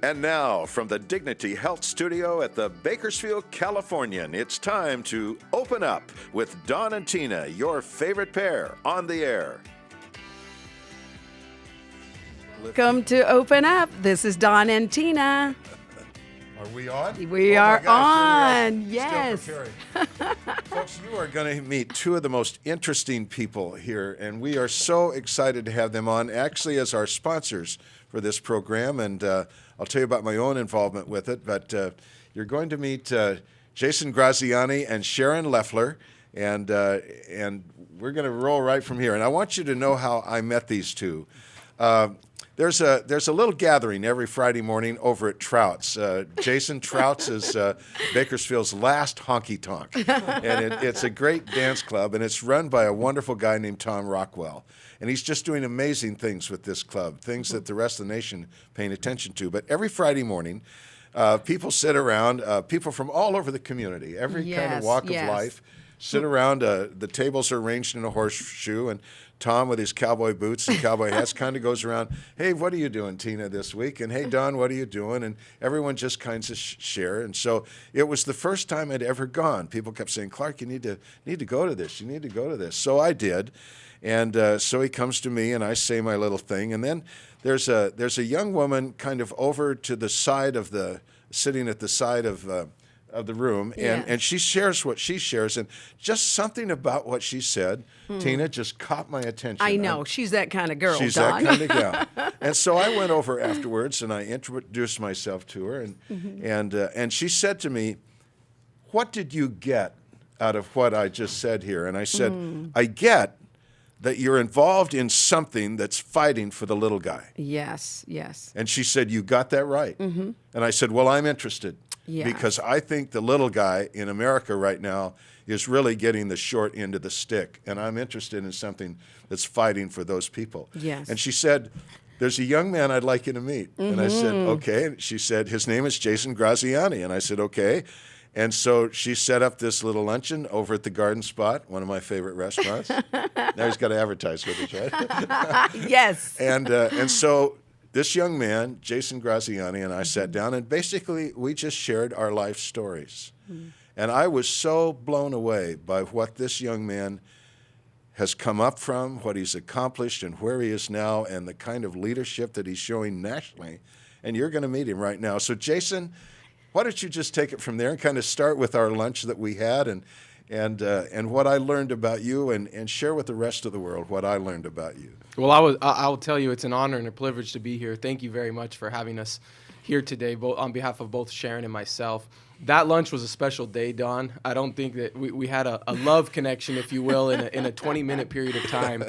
And now, from the Dignity Health Studio at the Bakersfield Californian, it's time to open up with Don and Tina, your favorite pair, on the air. Welcome to Open Up. This is Don and Tina. Are we on? We are on. Yes. Still preparing. Folks, you are going to meet two of the most interesting people here, and we are so excited to have them on, actually as our sponsors for this program. And I'll tell you about my own involvement with it, but you're going to meet Jason Graziani and Sharon Leffler, and we're going to roll right from here. And I want you to know how I met these two. There's a little gathering every Friday morning over at Trout's. Jason Trout's is Bakersfield's last honky tonk, and it's a great dance club, and it's run by a wonderful guy named Tom Rockwell, and he's just doing amazing things with this club, things that the rest of the nation paying attention to. But every Friday morning, people sit around, people from all over the community, every kind of walk of life, sit around. The tables are arranged in a horseshoe, and Tom, with his cowboy boots and cowboy hats, kind of goes around, hey, what are you doing, Tina, this week? And hey, Don, what are you doing? And everyone just kind of share. And so it was the first time I'd ever gone. People kept saying, Clark, you need to go to this. You need to go to this. So I did. And so he comes to me, and I say my little thing. And then there's a young woman kind of over to the side of sitting at the side of the room, and she shares what she shares, and just something about what she said, Tina, just caught my attention. I know. She's that kind of girl, She's Don. that kind of gal. And so I went over afterwards, and I introduced myself to her, and she said to me, what did you get out of what I just said here? And I said, I get that you're involved in something that's fighting for the little guy. Yes, yes. And she said, you got that right. And I said, well, I'm interested. Yeah. Because I think the little guy in America right now is really getting the short end of the stick. And I'm interested in something that's fighting for those people. Yes. And she said, there's a young man I'd like you to meet. And I said, okay. And she said, his name is Jason Graziani. And I said, okay. And so she set up this little luncheon over at the Garden Spot, one of my favorite restaurants. Now he's got to advertise with us, right? Yes. And so this young man, Jason Graziani, and I sat down, and basically we just shared our life stories. And I was so blown away by what this young man has come up from, what he's accomplished, and where he is now, and the kind of leadership that he's showing nationally. And you're going to meet him right now. So, Jason, why don't you just take it from there and kind of start with our lunch that we had, and what I learned about you, and share with the rest of the world what I learned about you. Well, I'll tell you, it's an honor and a privilege to be here. Thank you very much for having us here today, on behalf of both Sharon and myself. That lunch was a special day, Don. I don't think that we had a love connection, if you will, in a 20-minute period of time,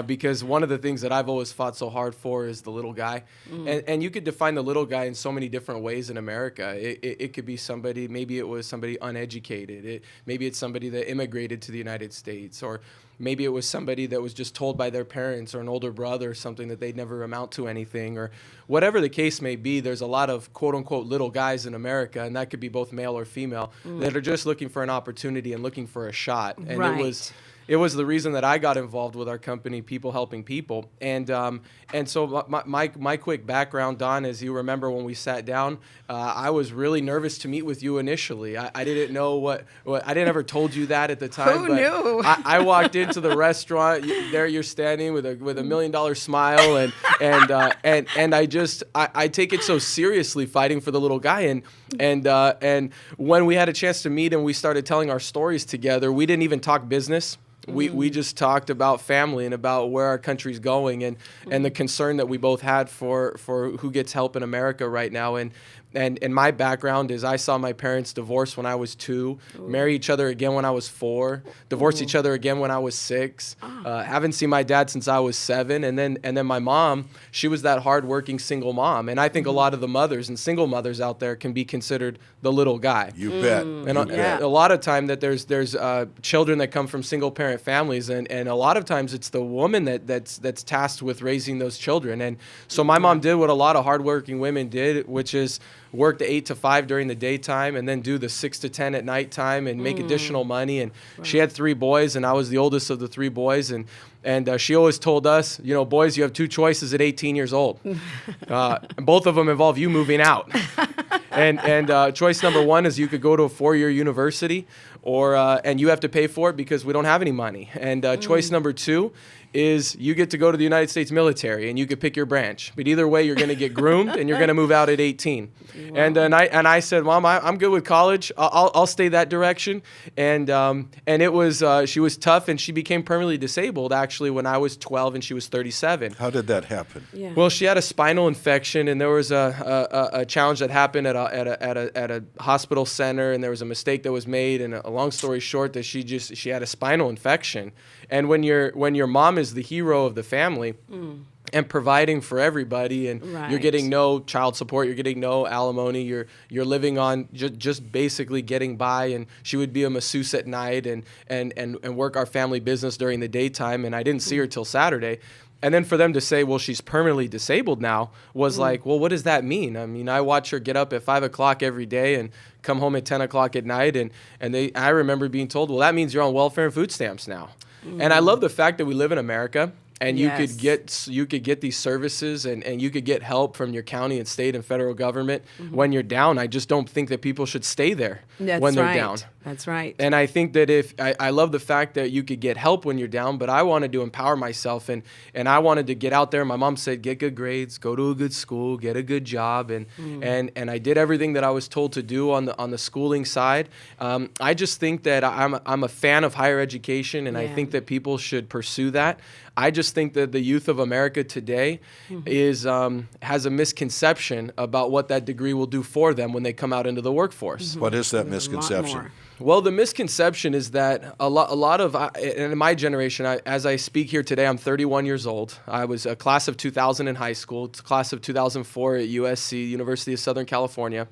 because one of the things that I've always fought so hard for is the little guy. And you could define the little guy in so many different ways in America. It could be somebody, maybe it was somebody uneducated. Maybe it's somebody that immigrated to the United States, or maybe it was somebody that was just told by their parents or an older brother or something that they'd never amount to anything, or whatever the case may be. There's a lot of quote-unquote little guys in America, and that could be both male or female, that are just looking for an opportunity and looking for a shot. And it was the reason that I got involved with our company, People Helping People. And so my quick background, Don, as you remember when we sat down, I was really nervous to meet with you initially. I didn't know what I didn't ever told you that at the time. Who knew? I walked into the restaurant. There you're standing with a $1 million smile, and I take it so seriously, fighting for the little guy. And when we had a chance to meet and we started telling our stories together, we didn't even talk business. We just talked about family and about where our country's going, and the concern that we both had for who gets help in America right now. And my background is I saw my parents divorce when I was 2, marry each other again when I was 4, divorce each other again when I was 6. Haven't seen my dad since I was 7, and then my mom, she was that hardworking single mom. And I think a lot of the mothers and single mothers out there can be considered the little guy. You bet. And a lot of time that there's children that come from single parent families, and a lot of times it's the woman that's tasked with raising those children. And so my mom did what a lot of hardworking women did, which is work the 8 to 5 during the daytime and then do the 6 to 10 at nighttime and make additional money. And she had 3 boys, and I was the oldest of the 3 boys. And she always told us, boys, you have 2 choices at 18 years old. And both of them involve you moving out. And choice number 1 is you could go to a 4-year university, and you have to pay for it because we don't have any money. And choice number 2 is you get to go to the United States military, and you could pick your branch. But either way, you're going to get groomed, and you're going to move out at 18. Wow. And I said, Mom, I'm good with college. I'll stay that direction. And it was she was tough, and she became permanently disabled actually when I was 12 and she was 37. How did that happen? Yeah. Well, she had a spinal infection, and there was a challenge that happened at a hospital center, and there was a mistake that was made. And a long story short, that she had a spinal infection. And when your mom is the hero of the family and providing for everybody, and you're getting no child support, you're getting no alimony, you're living on just basically getting by, and she would be a masseuse at night and work our family business during the daytime, and I didn't see her till Saturday. And then for them to say, well, she's permanently disabled now, was like, well, what does that mean? I mean, I watch her get up at 5 o'clock every day and come home at 10 o'clock at night, and I remember being told, well, that means you're on welfare and food stamps now. And I love the fact that we live in America, and you could get these services, and you could get help from your county and state and federal government when you're down. I just don't think that people should stay there when they're down. That's right. And I think that I love the fact that you could get help when you're down, but I wanted to empower myself, and I wanted to get out there. My mom said, get good grades, go to a good school, get a good job, and I did everything that I was told to do on the schooling side. I just think that I'm a fan of higher education, and I think that people should pursue that. I just think that the youth of America today has a misconception about what that degree will do for them when they come out into the workforce. What is that misconception? Well, the misconception is that a lot of, in my generation, as I speak here today, I'm 31 years old. I was a class of 2000 in high school, class of 2004 at USC, University of Southern California.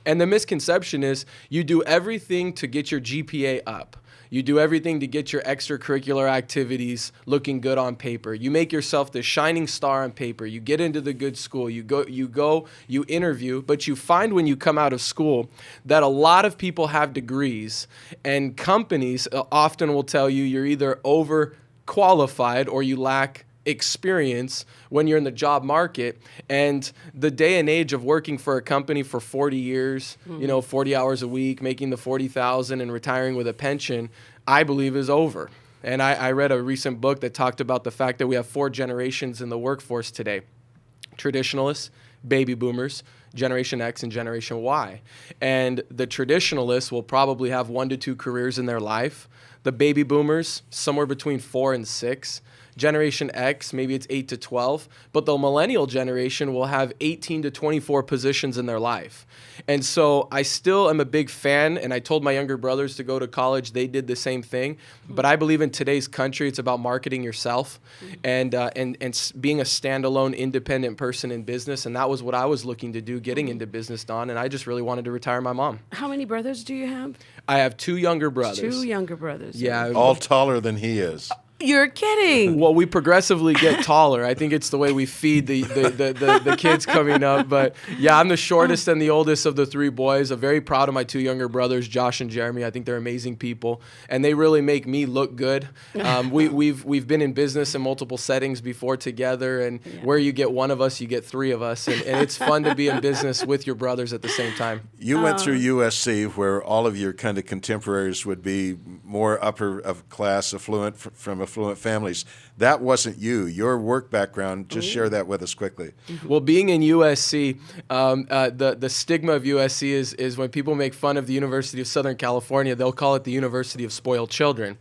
And the misconception is you do everything to get your GPA up. You do everything to get your extracurricular activities looking good on paper. You make yourself the shining star on paper. You get into the good school. You interview, but you find when you come out of school that a lot of people have degrees, and companies often will tell you you're either overqualified or you lack experience when you're in the job market. And the day and age of working for a company for 40 years, 40 hours a week, making the $40,000 and retiring with a pension, I believe is over. And I read a recent book that talked about the fact that we have 4 generations in the workforce today: traditionalists, baby boomers, Generation X, and Generation Y. And the traditionalists will probably have 1 to 2 careers in their life. The baby boomers, somewhere between 4 and 6. Generation X, maybe it's 8 to 12, but the millennial generation will have 18 to 24 positions in their life. And so I still am a big fan, and I told my younger brothers to go to college. They did the same thing. But I believe in today's country, it's about marketing yourself and being a standalone, independent person in business. And that was what I was looking to do, getting into business, Don. And I just really wanted to retire my mom. How many brothers do you have? I have 2 younger brothers. 2 younger brothers. Yeah. All taller than he is. You're kidding. Well, we progressively get taller. I think it's the way we feed the kids coming up. But yeah, I'm the shortest and the oldest of the 3 boys. I'm very proud of my 2 younger brothers, Josh and Jeremy. I think they're amazing people, and they really make me look good. We've been in business in multiple settings before together, and where you get one of us, you get 3 of us, and it's fun to be in business with your brothers at the same time. You went through USC, where all of your kind of contemporaries would be more upper of class, affluent, from affluent families. That wasn't you. Your work background, just share that with us quickly. Well, being in USC, the stigma of USC is when people make fun of the University of Southern California, they'll call it the University of Spoiled Children.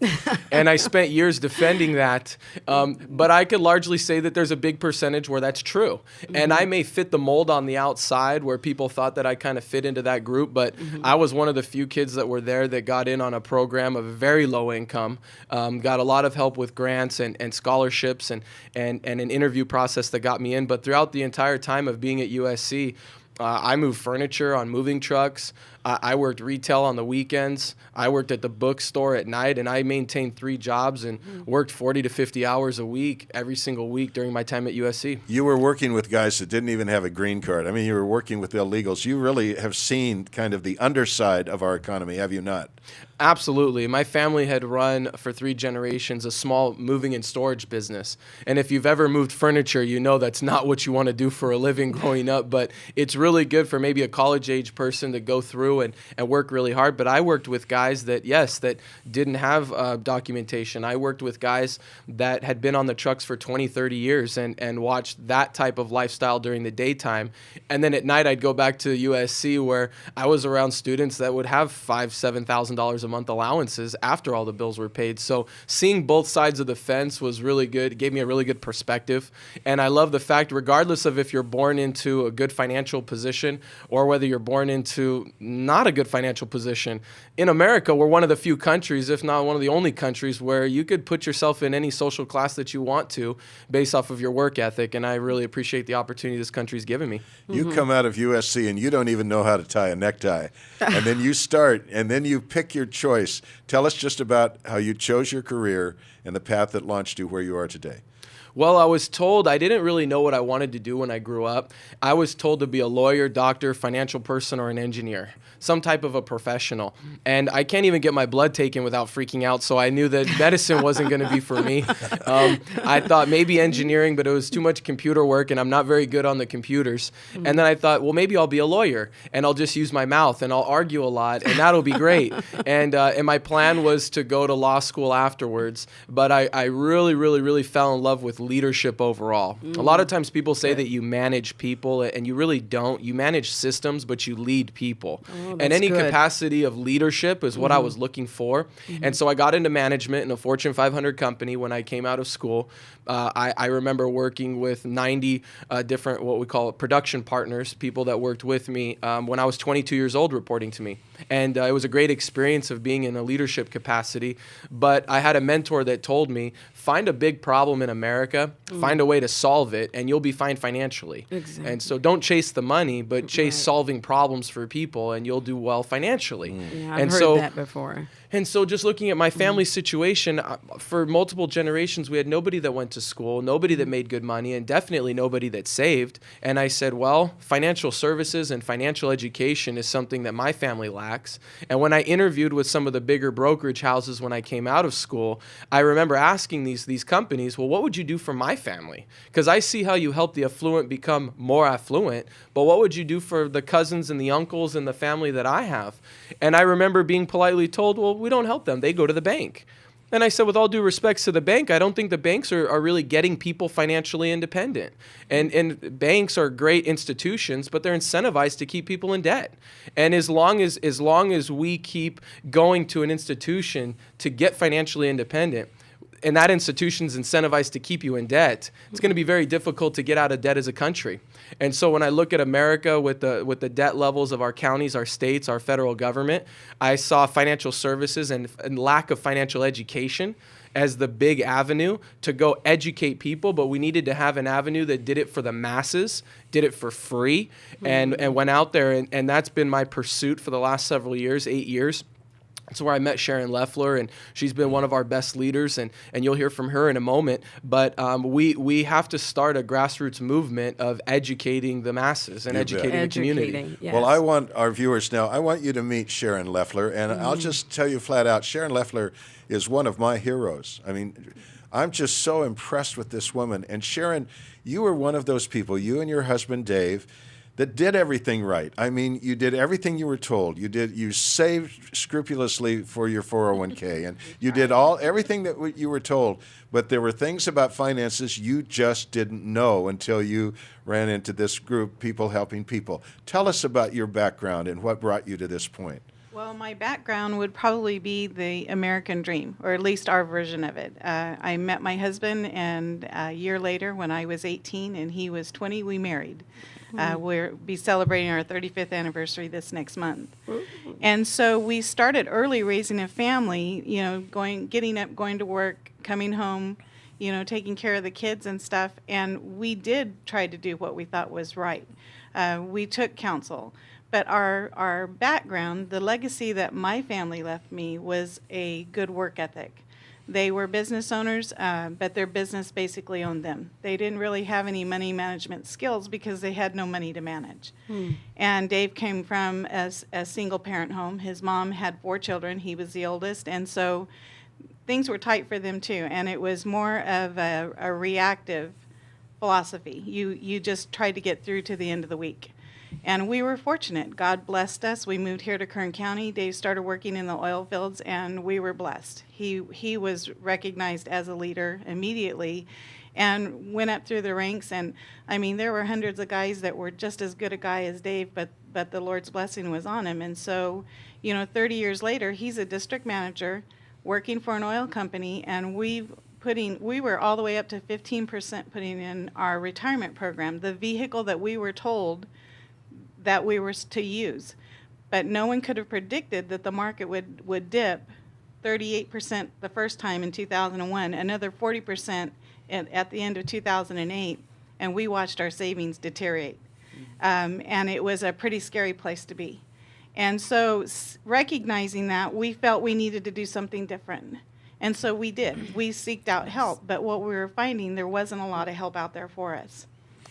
And I spent years defending that, but I could largely say that there's a big percentage where that's true. And I may fit the mold on the outside where people thought that I kind of fit into that group, but I was one of the few kids that were there that got in on a program of very low income, got a lot of help with grants and scholarships and an interview process that got me in. But throughout the entire time of being at USC, I moved furniture on moving trucks. I worked retail on the weekends. I worked at the bookstore at night, and I maintained 3 jobs and worked 40 to 50 hours a week every single week during my time at USC. You were working with guys that didn't even have a green card. I mean, you were working with illegals. You really have seen kind of the underside of our economy, have you not? Absolutely. My family had run for 3 generations a small moving and storage business. And if you've ever moved furniture, you know that's not what you want to do for a living growing up. But it's really good for maybe a college-age person to go through and work really hard. But I worked with guys that, yes, that didn't have documentation. I worked with guys that had been on the trucks for 20, 30 years and watched that type of lifestyle during the daytime. And then at night, I'd go back to USC where I was around students that would have $5,000, $7,000 a month allowances after all the bills were paid. So seeing both sides of the fence was really good. It gave me a really good perspective. And I love the fact, regardless of if you're born into a good financial position or whether you're born into not a good financial position, in America, we're one of the few countries, if not one of the only countries, where you could put yourself in any social class that you want to based off of your work ethic. And I really appreciate the opportunity this country's given me. You come out of USC and you don't even know how to tie a necktie. And then you start, and then you pick your choice. Tell us just about how you chose your career and the path that launched you where you are today. Well, I was told I didn't really know what I wanted to do when I grew up. I was told to be a lawyer, doctor, financial person, or an engineer, some type of a professional. And I can't even get my blood taken without freaking out, so I knew that medicine wasn't going to be for me. I thought maybe engineering, but it was too much computer work, and I'm not very good on the computers. And then I thought, well, maybe I'll be a lawyer, and I'll just use my mouth, and I'll argue a lot, and that'll be great. And my plan was to go to law school afterwards, but I really, really, really fell in love with leadership overall. A lot of times people say that you manage people, and you really don't. You manage systems, but you lead people. And any capacity of leadership is what I was looking for. And so I got into management in a Fortune 500 company when I came out of school. I remember working with 90 different, what we call production partners, people that worked with me when I was 22 years old reporting to me. And it was a great experience of being in a leadership capacity. But I had a mentor that told me, find a big problem in America, find a way to solve it, and you'll be fine financially. Exactly. And so don't chase the money, but chase solving problems for people, and you'll do well financially. Yeah, I've heard that before. And so just looking at my family situation, for multiple generations, we had nobody that went to school, nobody that made good money, and definitely nobody that saved. And I said, well, financial services and financial education is something that my family lacks. And when I interviewed with some of the bigger brokerage houses when I came out of school, I remember asking these companies, well, what would you do for my family? Because I see how you help the affluent become more affluent, but what would you do for the cousins and the uncles and the family that I have? And I remember being politely told, well, we don't help them. They go to the bank. And I said, with all due respects to the bank, I don't think the banks are really getting people financially independent. And banks are great institutions, but they're incentivized to keep people in debt. And as long as we keep going to an institution to get financially independent, and that institution's incentivized to keep you in debt, it's going to be very difficult to get out of debt as a country. And so when I look at America with the debt levels of our counties, our states, our federal government, I saw financial services and lack of financial education as the big avenue to go educate people, but we needed to have an avenue that did it for the masses, did it for free, and went out there. And that's been my pursuit for the last several years, 8 years. That's where I met Sharon Leffler, and she's been one of our best leaders, and you'll hear from her in a moment. But we have to start a grassroots movement of educating the masses and educating the community. Yes. Well, I want our viewers now, I want you to meet Sharon Leffler, and I'll just tell you flat out, Sharon Leffler is one of my heroes. I mean, I'm just so impressed with this woman. And Sharon, you were one of those people, you and your husband, Dave, that did everything right. I mean, you did everything you were told. You saved scrupulously for your 401k, and you did everything that you were told. But there were things about finances you just didn't know until you ran into this group, People Helping People. Tell us about your background and what brought you to this point. Well, my background would probably be the American dream, or at least our version of it. I met my husband, and a year later, when I was 18 and he was 20, we married. We'll be celebrating our 35th anniversary this next month. And so we started early raising a family, getting up, going to work, coming home, taking care of the kids and stuff. And we did try to do what we thought was right. We took counsel. But our background, the legacy that my family left me was a good work ethic. They were business owners, but their business basically owned them. They didn't really have any money management skills because they had no money to manage. And Dave came from a single-parent home. His mom had 4 children. He was the oldest, and so things were tight for them too. And it was more of a reactive philosophy. You just tried to get through to the end of the week. And we were fortunate. God blessed us. We moved here to Kern County. Dave started working in the oil fields, and we were blessed. He was recognized as a leader immediately and went up through the ranks. And, I mean, there were hundreds of guys that were just as good a guy as Dave, but the Lord's blessing was on him. And so, 30 years later, he's a district manager working for an oil company, and we were all the way up to 15% putting in our retirement program, the vehicle that we were told that we were to use. But no one could have predicted that the market would dip 38% the first time in 2001, another 40% at the end of 2008, and we watched our savings deteriorate. And it was a pretty scary place to be. And so recognizing that, we felt we needed to do something different. And so we did. We seeked out help, but what we were finding, there wasn't a lot of help out there for us.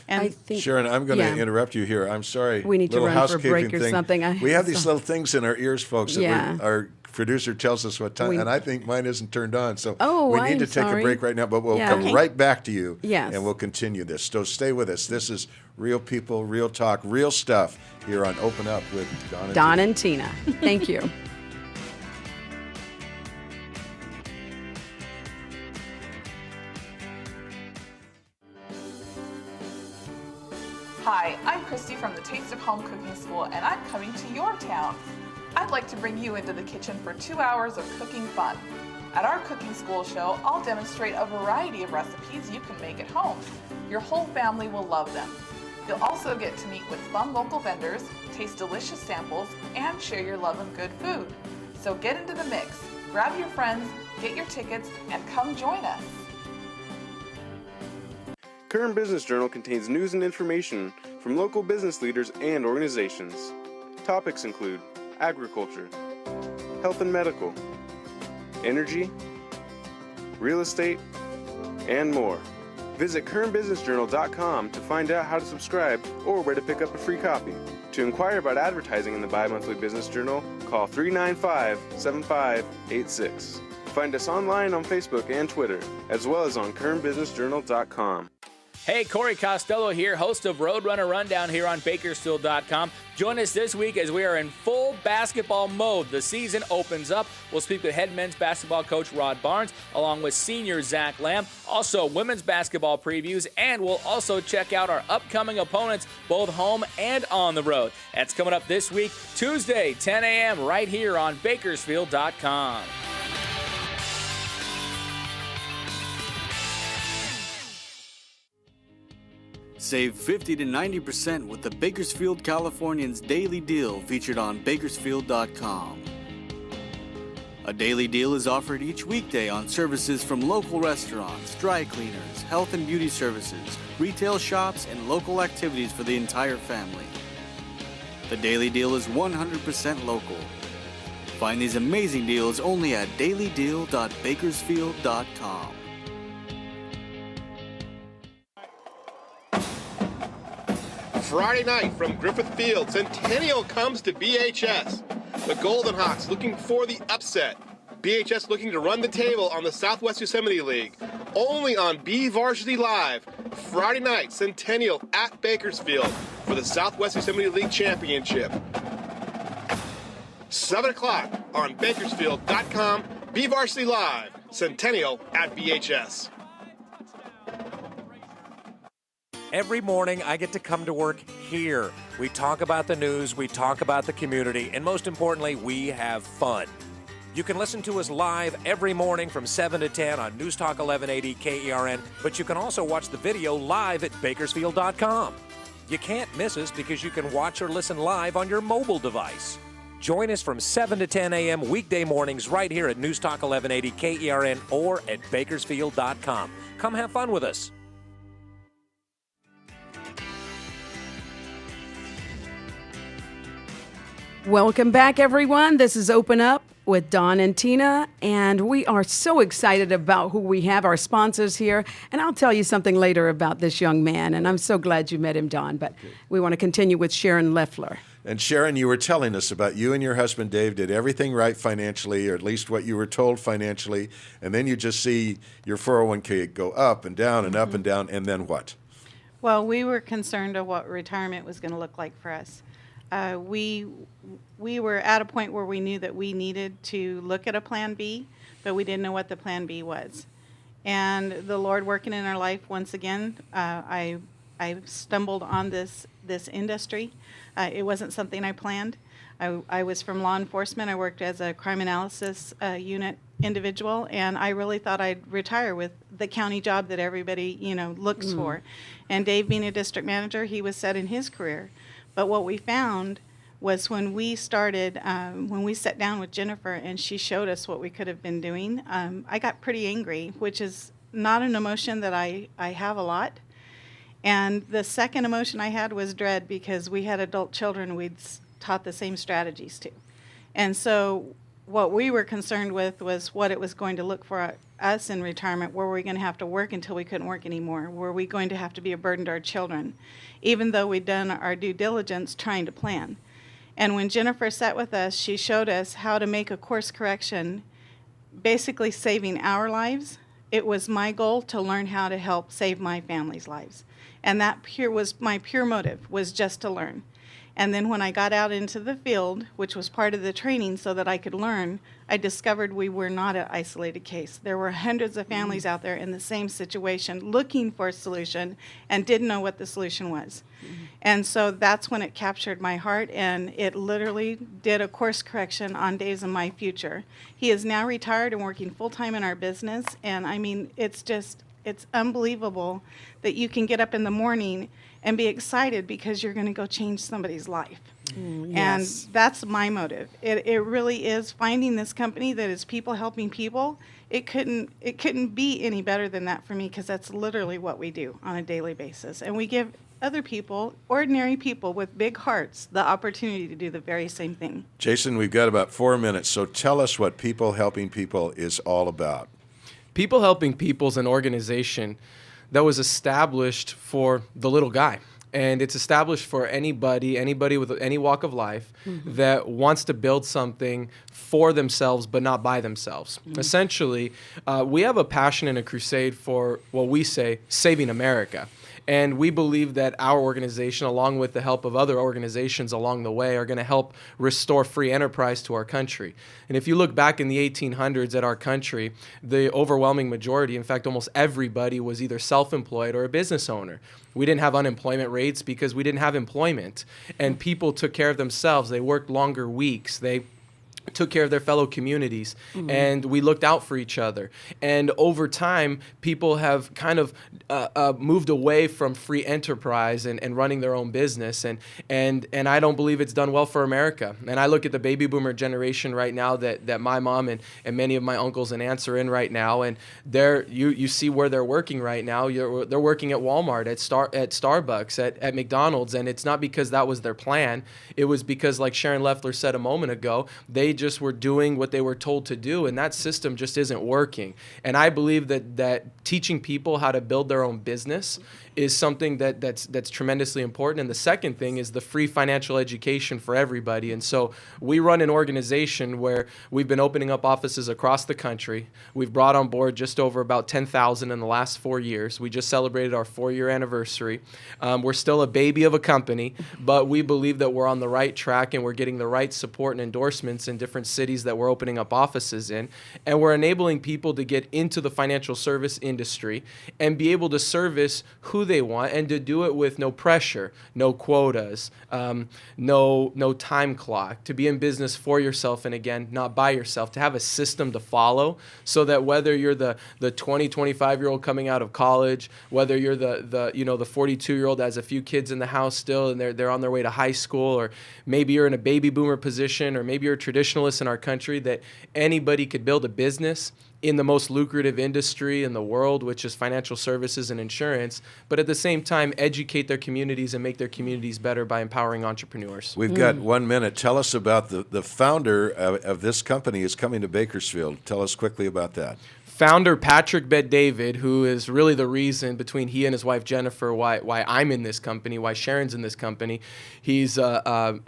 And I think, Sharon, I'm going to yeah. interrupt you here. I'm sorry. We need to Little run for a housekeeping break or thing. something. We have these little things in our ears, folks, that Yeah. our producer tells us what time, We- and I think mine isn't turned on. So Oh, we need I'm to take sorry. a break right now, but we'll Yeah. come Okay. right back to you, Yes. and we'll continue this. So stay with us. This is Real People, Real Talk, Real Stuff here on Open Up with Don and Tina. Don and Tina. Thank you. Hi, I'm Christy from the Taste of Home Cooking School, and I'm coming to your town. I'd like to bring you into the kitchen for 2 hours of cooking fun. At our cooking school show, I'll demonstrate a variety of recipes you can make at home. Your whole family will love them. You'll also get to meet with fun local vendors, taste delicious samples, and share your love of good food. So get into the mix, grab your friends, get your tickets, and come join us. Kern Business Journal contains news and information from local business leaders and organizations. Topics include agriculture, health and medical, energy, real estate, and more. Visit KernBusinessJournal.com to find out how to subscribe or where to pick up a free copy. To inquire about advertising in the bi-monthly business journal, call 395-7586. Find us online on Facebook and Twitter, as well as on KernBusinessJournal.com. Hey, Corey Costello here, host of Roadrunner Rundown here on Bakersfield.com. Join us this week as we are in full basketball mode. The season opens up. We'll speak with head men's basketball coach Rod Barnes, along with senior Zach Lamb. Also, women's basketball previews, and we'll also check out our upcoming opponents, both home and on the road. That's coming up this week, Tuesday, 10 a.m., right here on Bakersfield.com. Save 50 to 90% with the Bakersfield Californians Daily Deal featured on Bakersfield.com. A daily deal is offered each weekday on services from local restaurants, dry cleaners, health and beauty services, retail shops, and local activities for the entire family. The daily deal is 100% local. Find these amazing deals only at dailydeal.bakersfield.com. Friday night from Griffith Field, Centennial comes to BHS. The Golden Hawks looking for the upset. BHS looking to run the table on the Southwest Yosemite League. Only on B Varsity Live. Friday night, Centennial at Bakersfield for the Southwest Yosemite League Championship. 7 o'clock on Bakersfield.com. B Varsity Live. Centennial at BHS. Every morning, I get to come to work here. We talk about the news, we talk about the community, and most importantly, we have fun. You can listen to us live every morning from 7 to 10 on News Talk 1180 KERN, but you can also watch the video live at Bakersfield.com. You can't miss us because you can watch or listen live on your mobile device. Join us from 7 to 10 a.m. weekday mornings right here at News Talk 1180 KERN or at Bakersfield.com. Come have fun with us. Welcome back, everyone. This is Open Up with Don and Tina, and we are so excited about who we have, our sponsors here. And I'll tell you something later about this young man, and I'm so glad you met him, Don. But we want to continue with Sharon Leffler. And Sharon, you were telling us about you and your husband Dave did everything right financially, or at least what you were told financially, and then you just see your 401k go up and down and up and down, and then what? Well, we were concerned of what retirement was going to look like for us. We were at a point where we knew that we needed to look at a plan B, but we didn't know what the plan B was. And the Lord working in our life once again, I stumbled on this industry. It wasn't something I planned. I was from law enforcement. I worked as a crime analysis unit individual, and I really thought I'd retire with the county job that everybody, looks for. And Dave, being a district manager, he was set in his career. But what we found was when we started, when we sat down with Jennifer and she showed us what we could have been doing, I got pretty angry, which is not an emotion that I have a lot. And the second emotion I had was dread, because we had adult children we'd taught the same strategies to. And so what we were concerned with was what it was going to look for us in retirement. Were we going to have to work until we couldn't work anymore? Were we going to have to be a burden to our children, even though we'd done our due diligence trying to plan? And when Jennifer sat with us, she showed us how to make a course correction, basically saving our lives. It was my goal to learn how to help save my family's lives. And that was my pure motive, was just to learn. And then when I got out into the field, which was part of the training so that I could learn, I discovered we were not an isolated case. There were hundreds of families out there in the same situation, looking for a solution and didn't know what the solution was. And so that's when it captured my heart, and it literally did a course correction on Days of My Future. He is now retired and working full-time in our business, and I mean, it's unbelievable that you can get up in the morning and be excited because you're going to go change somebody's life. And that's my motive. It really is finding this company that is people helping people. It couldn't be any better than that for me, because that's literally what we do on a daily basis. And we give other people, ordinary people with big hearts, the opportunity to do the very same thing. Jason, we've got about 4 minutes, so tell us what People Helping People is all about. People Helping People is an organization that was established for the little guy. And it's established for anybody with any walk of life that wants to build something for themselves but not by themselves. Essentially, we have a passion and a crusade for what we say, saving America. And we believe that our organization, along with the help of other organizations along the way, are going to help restore free enterprise to our country. And if you look back in the 1800s at our country, the overwhelming majority, in fact, almost everybody, was either self-employed or a business owner. We didn't have unemployment rates because we didn't have employment. And people took care of themselves. They worked longer weeks. They took care of their fellow communities, and we looked out for each other. And over time, people have kind of moved away from free enterprise and running their own business, and I don't believe it's done well for America. And I look at the baby boomer generation right now that my mom and many of my uncles and aunts are in right now, and you see where they're working right now. They're working at Walmart, at Starbucks, at McDonald's, and it's not because that was their plan. It was because, like Sharon Leffler said a moment ago, they just were doing what they were told to do, and that system just isn't working. And I believe that teaching people how to build their own business is something that's tremendously important. And the second thing is the free financial education for everybody. And so we run an organization where we've been opening up offices across the country. We've brought on board just over about 10,000 in the last 4 years. We just celebrated our 4-year anniversary. We're still a baby of a company, but we believe that we're on the right track and we're getting the right support and endorsements in different cities that we're opening up offices in. And we're enabling people to get into the financial service industry and be able to service who they want, and to do it with no pressure, no quotas, no time clock, to be in business for yourself and, again, not by yourself, to have a system to follow, so that whether you're the 20, 25-year-old coming out of college, whether you're the 42-year-old that has a few kids in the house still and they're on their way to high school, or maybe you're in a baby boomer position, or maybe you're a traditional traditionalists in our country that anybody could build a business in the most lucrative industry in the world, which is financial services and insurance, but at the same time educate their communities and make their communities better by empowering entrepreneurs. We've got 1 minute. Tell us about the founder of this company is coming to Bakersfield. Tell us quickly about that. Founder Patrick Bet-David, who is really the reason between he and his wife Jennifer why I'm in this company, why Sharon's in this company. He's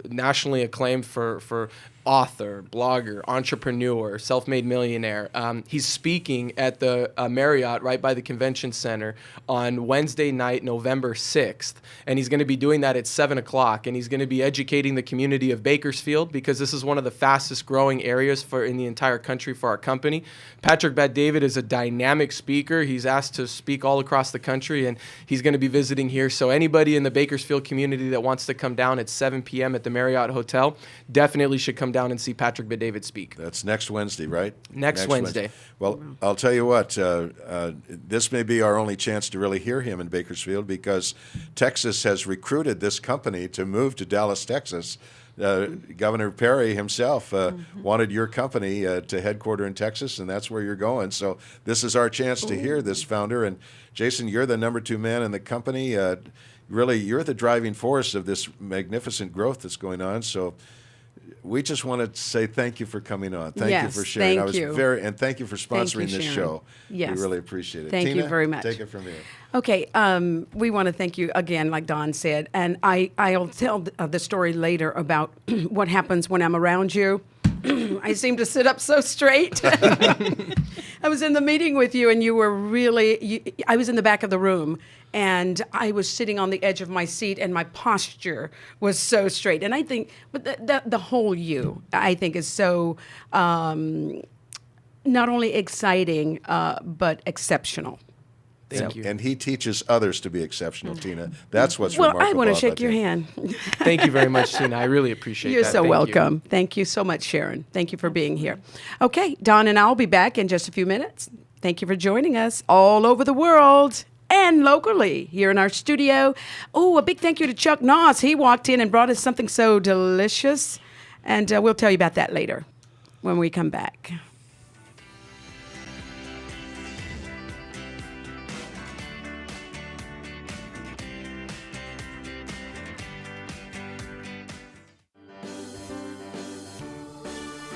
nationally acclaimed for author, blogger, entrepreneur, self-made millionaire. He's speaking at the Marriott right by the Convention Center on Wednesday night, November 6th. And he's going to be doing that at 7 o'clock. And he's going to be educating the community of Bakersfield because this is one of the fastest growing areas in the entire country for our company. Patrick Bet-David is a dynamic speaker. He's asked to speak all across the country, and he's going to be visiting here. So anybody in the Bakersfield community that wants to come down at 7 p.m. at the Marriott Hotel definitely should come down and see Patrick Bet-David speak. That's next Wednesday, right? Next Wednesday. Well, I'll tell you what, this may be our only chance to really hear him in Bakersfield because Texas has recruited this company to move to Dallas, Texas. Governor Perry himself wanted your company to headquarter in Texas, and that's where you're going. So this is our chance to hear this founder. And Jason, you're the number 2 man in the company. Really, you're the driving force of this magnificent growth that's going on. So we just want to say thank you for coming on. Thank you for sharing. Thank you. And thank you for sponsoring this Sharon. show. Yes. We really appreciate it. Thank you Tina, very much. Take it from here. Okay, we want to thank you again, like Don said, and I'll tell the story later about what happens when I'm around you. I seem to sit up so straight. I was in the meeting with you, and you were really. I was in the back of the room, and I was sitting on the edge of my seat, and my posture was so straight. And I think, but the whole you, I think, is so not only exciting but exceptional. Thank you. And he teaches others to be exceptional, Tina. That's what's Well, remarkable. I want to about shake your him. hand. Thank you very much, Tina. I really appreciate You're that. so Thank you. welcome. Thank you so much, Sharon. Thank you for being here. Okay, Don and I will be back in just a few minutes. Thank you for joining us all over the world and locally here in our studio. Oh, a big thank you to Chuck Noss. He walked in and brought us something so delicious, and we'll tell you about that later when we come back.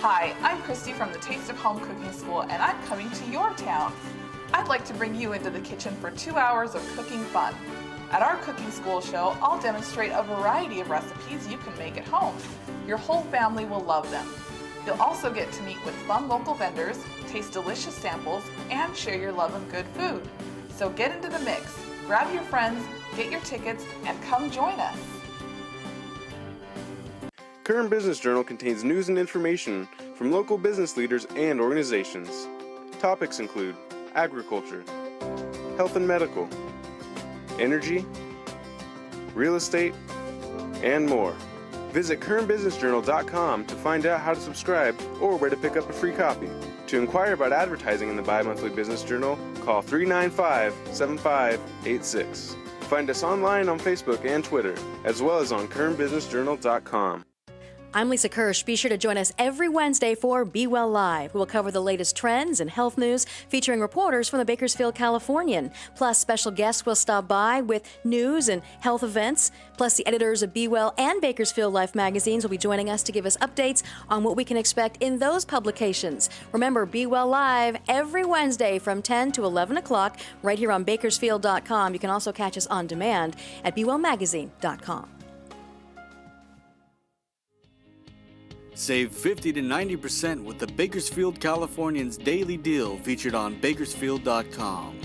Hi, I'm Christy from the Taste of Home Cooking School, and I'm coming to your town. I'd like to bring you into the kitchen for 2 hours of cooking fun. At our cooking school show, I'll demonstrate a variety of recipes you can make at home. Your whole family will love them. You'll also get to meet with fun local vendors, taste delicious samples, and share your love of good food. So get into the mix, grab your friends, get your tickets, and come join us. Current Business Journal contains news and information from local business leaders and organizations. Topics include agriculture, health and medical, energy, real estate, and more. Visit currentbusinessjournal.com to find out how to subscribe or where to pick up a free copy. To inquire about advertising in the Bi-Monthly Business Journal, call 395-7586. Find us online on Facebook and Twitter, as well as on currentbusinessjournal.com. I'm Lisa Kirsch. Be sure to join us every Wednesday for Be Well Live. We'll cover the latest trends and health news featuring reporters from the Bakersfield Californian. Plus, special guests will stop by with news and health events. Plus, the editors of Be Well and Bakersfield Life magazines will be joining us to give us updates on what we can expect in those publications. Remember, Be Well Live every Wednesday from 10 to 11 o'clock right here on Bakersfield.com. You can also catch us on demand at BeWellMagazine.com. Save 50 to 90% with the Bakersfield Californian's Daily Deal featured on Bakersfield.com.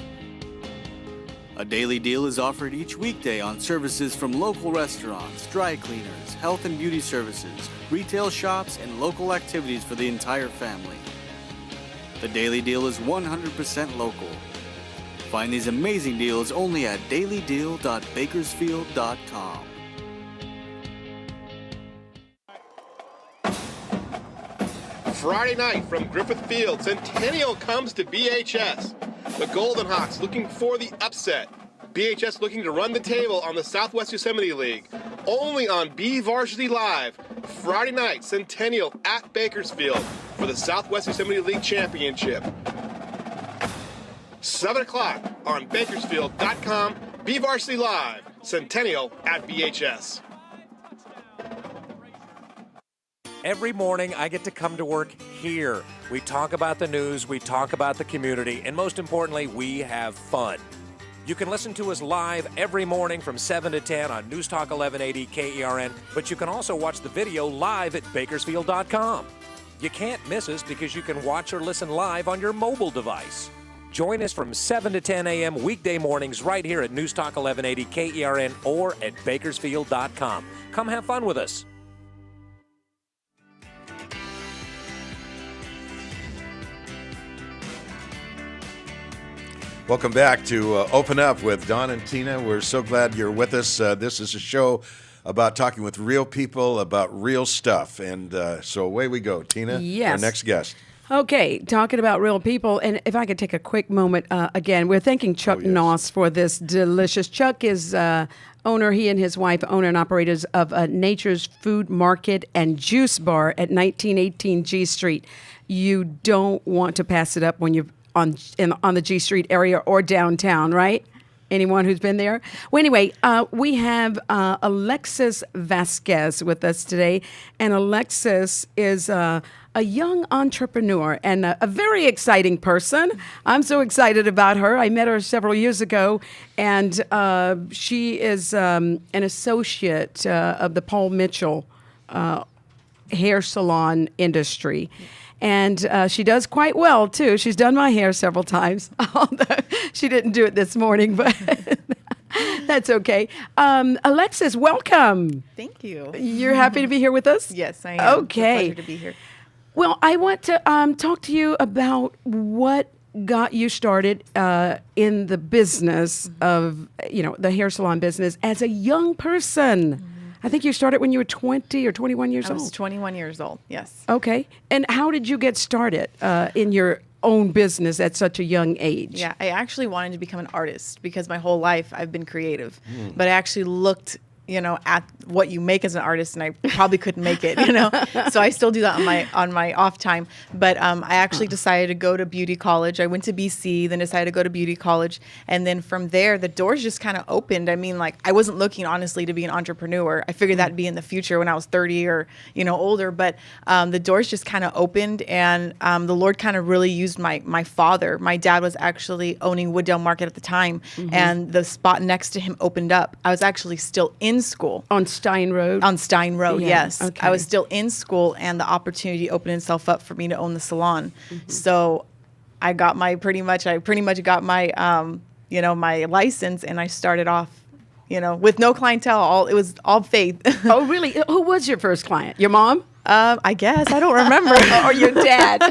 A daily deal is offered each weekday on services from local restaurants, dry cleaners, health and beauty services, retail shops, and local activities for the entire family. The Daily Deal is 100% local. Find these amazing deals only at dailydeal.bakersfield.com. Friday night from Griffith Field, Centennial comes to BHS. The Golden Hawks looking for the upset. BHS looking to run the table on the Southwest Yosemite League. Only on B Varsity Live. Friday night, Centennial at Bakersfield for the Southwest Yosemite League Championship. 7 o'clock on Bakersfield.com. BVarsity Live, Centennial at BHS. Every morning, I get to come to work here. We talk about the news, we talk about the community, and most importantly, we have fun. You can listen to us live every morning from 7 to 10 on News Talk 1180 KERN, but you can also watch the video live at Bakersfield.com. You can't miss us because you can watch or listen live on your mobile device. Join us from 7 to 10 a.m. weekday mornings right here at News Talk 1180 KERN or at Bakersfield.com. Come have fun with us. Welcome back to Open Up with Don and Tina. We're so glad you're with us. This is a show about talking with real people about real stuff. And so away we go. Tina, Yes. our next guest. Okay, talking about real people, and if I could take a quick moment, again, we're thanking Chuck Noss for this delicious. Chuck is owner, he and his wife, owner and operators of Nature's Food Market and Juice Bar at 1918 G Street. You don't want to pass it up when you're on the G Street area or downtown, right? Anyone who's been there? Well, anyway, we have Alexis Vasquez with us today, and Alexis is a young entrepreneur and a very exciting person. I'm so excited about her. I met her several years ago, and she is an associate of the Paul Mitchell hair salon industry. And she does quite well, too. She's done my hair several times, although she didn't do it this morning, but that's okay. Alexis, welcome. Thank you. You're happy to be here with us? Yes, I am. Okay. It's a pleasure to be here. Well, I want to talk to you about what got you started in the business of, the hair salon business as a young person. I think you started when you were 20 or 21 years old. I was 21 years old, yes. Okay. And how did you get started in your own business at such a young age? Yeah, I actually wanted to become an artist because my whole life I've been creative. But I actually looked, at what you make as an artist, and I probably couldn't make it, So I still do that on my off time. But I actually decided to go to beauty college. I went to BC, then decided to go to beauty college, and then from there the doors just kind of opened. I mean, like, I wasn't looking honestly to be an entrepreneur. I figured that'd be in the future when I was 30 or older. But the doors just kind of opened, and the Lord kind of really used my father. My dad was actually owning Wooddale Market at the time, and the spot next to him opened up. I was actually still in school. On Stein Road? On Stein Road, Yeah, yes. okay. I was still in school, and the opportunity opened itself up for me to own the salon. So I got I pretty much got my, my license, and I started off, with no clientele. It was all faith. Oh, really? Who was your first client? Your mom? I guess. I don't remember. Or your dad?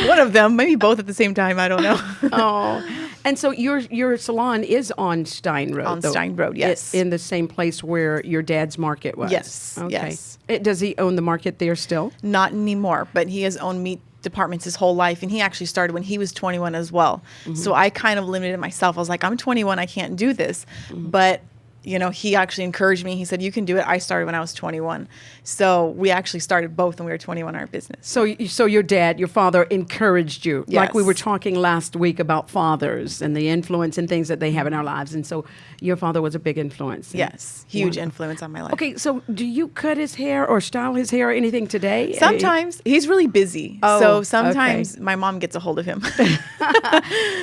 One of them, maybe both at the same time. I don't know. Oh. And so your salon is on Stein Road. On Stein Road, yes. In the same place where your dad's market was. Yes, Okay. yes. Does he own the market there still? Not anymore, but he has owned meat departments his whole life, and he actually started when he was 21 as well. So I kind of limited myself. I was like, I'm 21, I can't do this. But he actually encouraged me. He said, you can do it. I started when I was 21. So we actually started both when we were 21 in our business. So your father encouraged you. Yes. Like we were talking last week about fathers and the influence and things that they have in our lives. And so your father was a big influence. Yes, huge Wonderful. influence on my life. Okay, so do you cut his hair or style his hair or anything today? Sometimes. He's really busy. Oh, so sometimes okay. my mom gets a hold of him.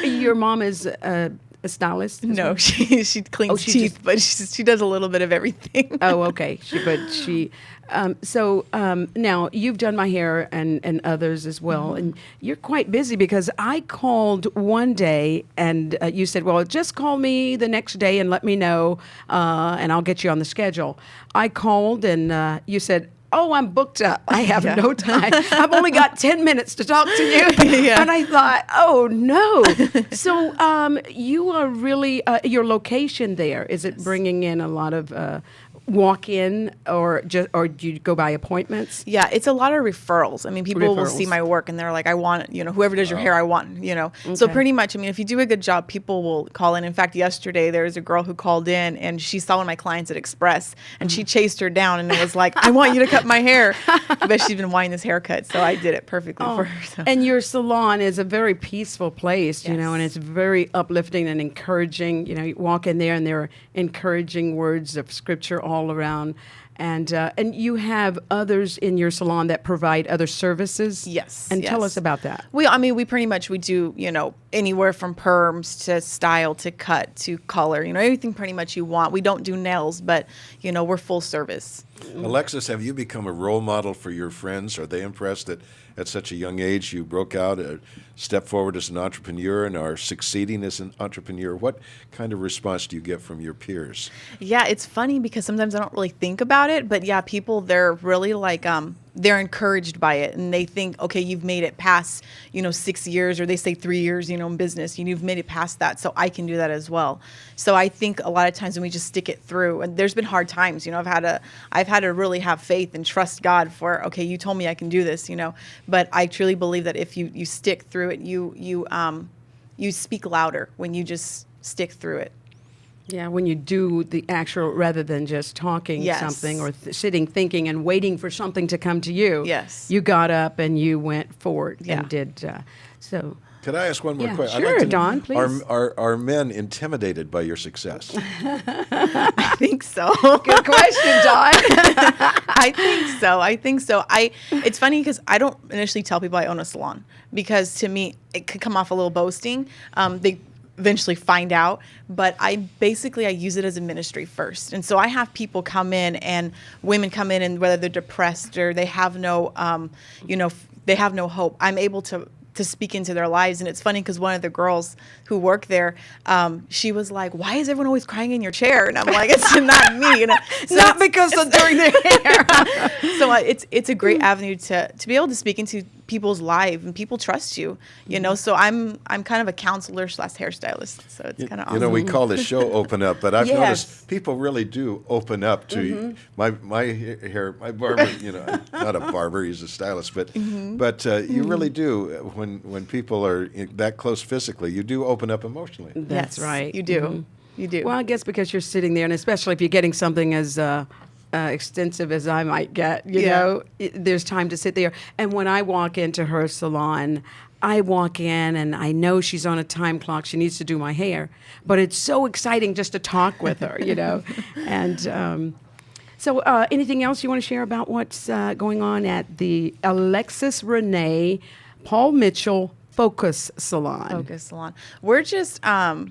Your mom is a stylist? as No, well? she cleans she teeth, but she does a little bit of everything. Oh, okay. Now you've done my hair and others as well, and you're quite busy because I called one day and you said, well, just call me the next day and let me know, and I'll get you on the schedule. I called and you said, oh, I'm booked up. I have no time. I've only got 10 minutes to talk to you. Yeah. And I thought, oh, no. So you are really, your location there, is it bringing in a lot of, walk in, or do you go by appointments? Yeah, it's a lot of referrals. I mean, people will see Referrals. my work and they're like, I want, whoever does your hair, I want, So Okay. pretty much, I mean, if you do a good job, people will call in. In fact, yesterday there was a girl who called in and she saw one of my clients at Express and she chased her down and it was like, I want you to cut my hair. But she's been wanting this haircut, so I did it perfectly for her. So. And your salon is a very peaceful place, and it's very uplifting and encouraging. You walk in there and there are encouraging words of scripture all around. And you have others in your salon that provide other services. Yes. And tell yes. us about that. We pretty much, we do, anywhere from perms to style to cut to color, everything pretty much you want. We don't do nails, but, we're full service. Alexis, have you become a role model for your friends? Are they impressed that at such a young age you broke out, stepped forward as an entrepreneur and are succeeding as an entrepreneur? What kind of response do you get from your peers? Yeah, it's funny because sometimes I don't really think about it, but yeah, people, they're really like, they're encouraged by it and they think, okay, you've made it past, 6 years, or they say 3 years, in business, you've made it past that. So I can do that as well. So I think a lot of times when we just stick it through, and there's been hard times, I've had to really have faith and trust God for, okay, you told me I can do this, but I truly believe that if you stick through it, you speak louder when you just stick through it. Yeah, when you do the actual, rather than just talking Yes. something or sitting thinking and waiting for something to come to you. Yes. You got up and you went forward Yeah. and did so. Could I ask one more Yeah, question? sure, Don, please. Are men intimidated by your success? I think so. Good question, Don. I think so. It's funny because I don't initially tell people I own a salon because to me it could come off a little boasting. They eventually find out, but I use it as a ministry first. And so I have people come in and women come in and whether they're depressed or they have no, they have no hope. I'm able to speak into their lives. And it's funny because one of the girls who work there, she was like, why is everyone always crying in your chair? And I'm like, it's not me. So Not because of doing their hair. So it's a great avenue to be able to speak into people's lives and people trust you, So I'm kind of a counselor / hairstylist. So it's kind of awesome. We call this show Open Up, but I've Yes. noticed people really do open up to my hair. My barber, not a barber, he's a stylist, but you really do when people are that close physically, you do open up emotionally. That's Yes, right. You do. You do. Well, I guess because you're sitting there, and especially if you're getting something as extensive as I might get, there's time to sit there. And when I walk into her salon, I walk in and I know she's on a time clock. She needs to do my hair, but it's so exciting just to talk with her, And so, anything else you want to share about what's going on at the Alexis Renee Paul Mitchell Focus Salon? Focus Salon. We're just like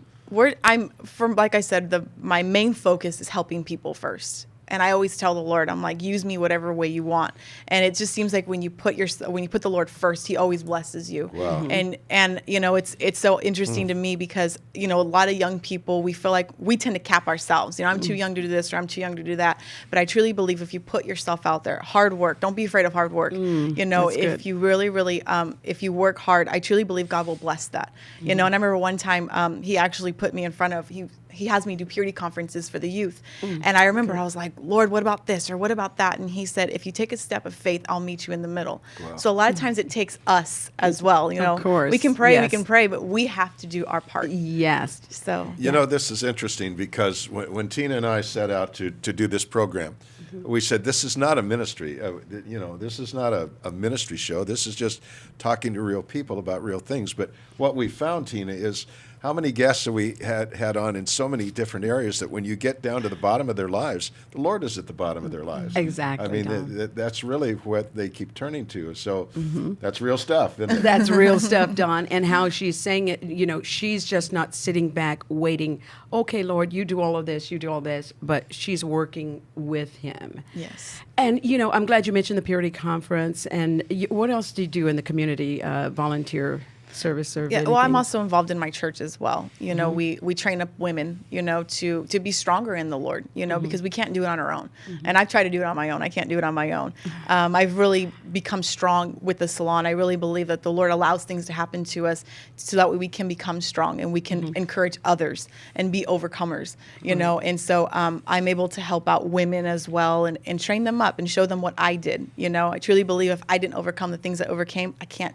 I said, my main focus is helping people first. And I always tell the Lord, I'm like, use me whatever way you want. And it just seems like when you put the Lord first, He always blesses you. Wow. And it's so interesting to me because a lot of young people, we feel like we tend to cap ourselves. I'm too young to do this or I'm too young to do that. But I truly believe if you put yourself out there, hard work. Don't be afraid of hard work. that's If good. you really if you work hard, I truly believe God will bless that. And I remember one time He actually put me in front of He has me do purity conferences for the youth. And I remember I was like, Lord, what about this or what about that? And He said, if you take a step of faith, I'll meet you in the middle. Wow. So a lot of times it takes us as well. Of course, we can pray, yes. but we have to do our part. Yes. So This is interesting because when Tina and I set out to do this program, we said this is not a ministry. This is not a ministry show. This is just talking to real people about real things. But what we found, Tina, is how many guests have we had on in so many different areas that when you get down to the bottom of their lives, the Lord is at the bottom of their lives. Exactly, I mean, Don. that's really what they keep turning to. So that's real stuff, isn't it? That's real stuff, Dawn, and how she's saying it, she's just not sitting back waiting, okay, Lord, you do all of this, you do all this, but she's working with Him. yes. And, I'm glad you mentioned the Purity Conference, and what else do you do in the community, volunteer? service or Yeah, well, I'm anything? also involved in my church as well. You know, Mm-hmm. we train up women, you know, to be stronger in the Lord, you know, Mm-hmm. because we can't do it on our own. And I've tried to do it on my own. I can't do it on my own. I've really become strong with the salon. I really believe that the Lord allows things to happen to us so that way we can become strong and we can Mm-hmm. encourage others and be overcomers, you know. And so I'm able to help out women as well and train them up and show them what I did. You know, I truly believe if I didn't overcome the things I overcame, I can't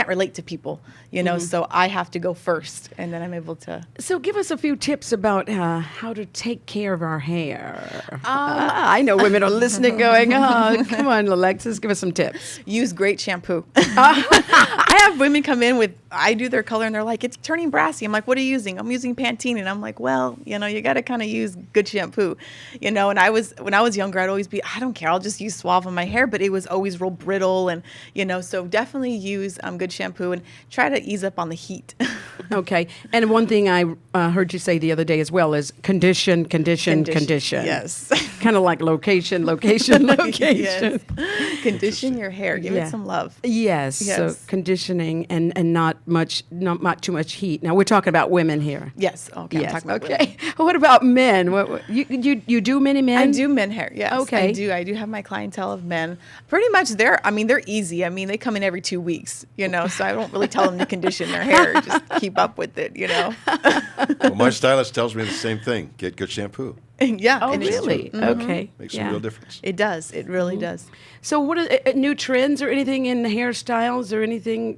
relate to people, you know, so I have to go first, and then I'm able to. So give us a few tips about how to take care of our hair. I know women are listening going, oh, come on, Alexis, give us some tips. Use great shampoo. I have women come in with, I do their color, and they're like, it's turning brassy. I'm like, what are you using? I'm using Pantene. And I'm like, well, you know, you got to kind of use good shampoo, you know. And when I was younger, I'd always be, I don't care, I'll just use Suave on my hair, but it was always real brittle. And, you know, so definitely use good shampoo and try to ease up on the heat. Okay. And one thing I heard you say the other day as well is condition. Yes. Kind of like location. Yes. Condition your hair. Give Yeah. it some love. Yes. So Yes. conditioning and not too much heat. Now we're talking about women here. Yes. Okay. I'm Yes. talking about Okay. What about men? What you do many men? I do men hair, yes. Okay. I do have my clientele of men. Pretty much they're easy. I mean, they come in every 2 weeks, you know, so I don't really tell them to condition their hair. Just keep up with it, you know. Well, my stylist tells me the same thing. Get good shampoo. Yeah. Oh, and it's true. really? Okay. Makes Yeah. a real difference. It does. It really does. So, what are new trends or anything in hairstyles or anything